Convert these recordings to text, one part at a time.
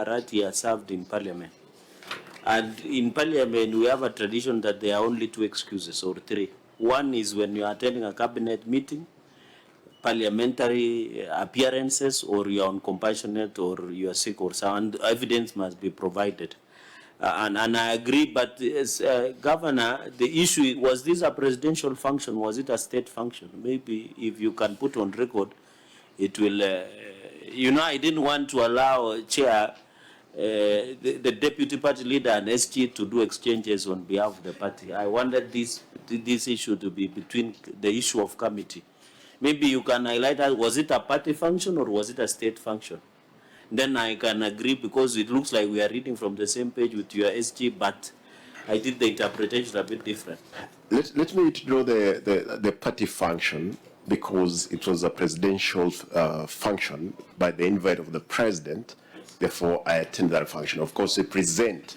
Aarati has served in Parliament. And in Parliament, we have a tradition that there are only 2 excuses or 3. One is when you are attending a cabinet meeting, parliamentary appearances, or you are on compassionate, or you are sick, or so, and evidence must be provided. And I agree, but as Governor, the issue, was this a presidential function? Was it a state function? Maybe if you can put on record, it will, I didn't want to allow Chair, the deputy party leader and H.E to do exchanges on behalf of the party. I wanted this issue to be between the issue of committee. Maybe you can highlight that, was it a party function or was it a state function? Then I can agree, because it looks like we are reading from the same page with your SG, but I did the interpretation a bit different. Let me draw the party function, because it was a presidential function by the invite of the president. Therefore, I attend that function. Of course, they present.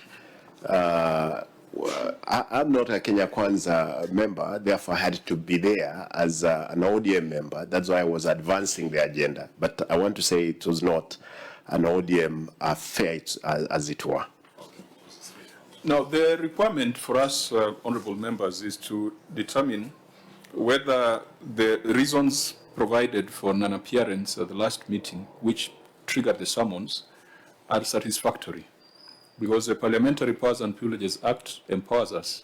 I'm not a Kenya Kwanza member, therefore I had to be there as an ODM member. That's why I was advancing the agenda. But I want to say it was not an ODM affair, as it were. Now, the requirement for us, honorable members, is to determine whether the reasons provided for non-appearance at the last meeting, which triggered the summons, are satisfactory. Because the Parliamentary Powers and Privileges Act empowers us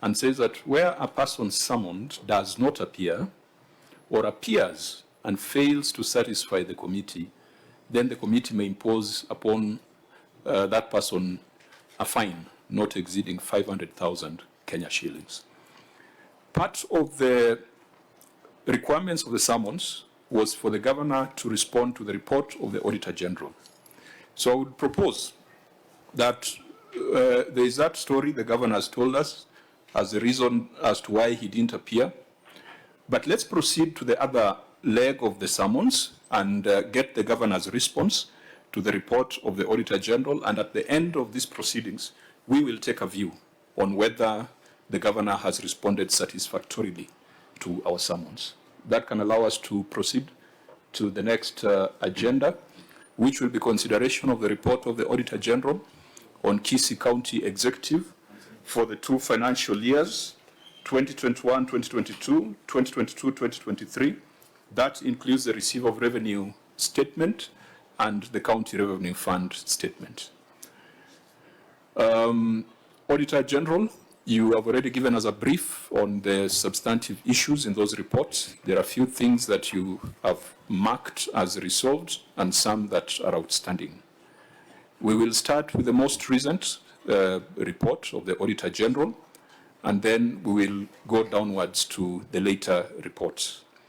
and says that where a person summoned does not appear, or appears and fails to satisfy the committee, then the committee may impose upon that person a fine not exceeding 500,000 Kenya shillings. Part of the requirements of the summons was for the governor to respond to the report of the Auditor General. So I would propose that there is that story the governor has told us as the reason as to why he didn't appear. But let's proceed to the other leg of the summons and get the governor's response to the report of the Auditor General. And at the end of these proceedings, we will take a view on whether the governor has responded satisfactorily to our summons. That can allow us to proceed to the next agenda, which will be consideration of the report of the Auditor General on Kisii County Executive for the 2 financial years, 2021-2022, 2022-2023. That includes the receipt of revenue statement and the County Revenue Fund statement. Auditor General, you have already given us a brief on the substantive issues in those reports. There are a few things that you have marked as resolved and some that are outstanding. We will start with the most recent report of the Auditor General, and then we will go downwards to the later reports.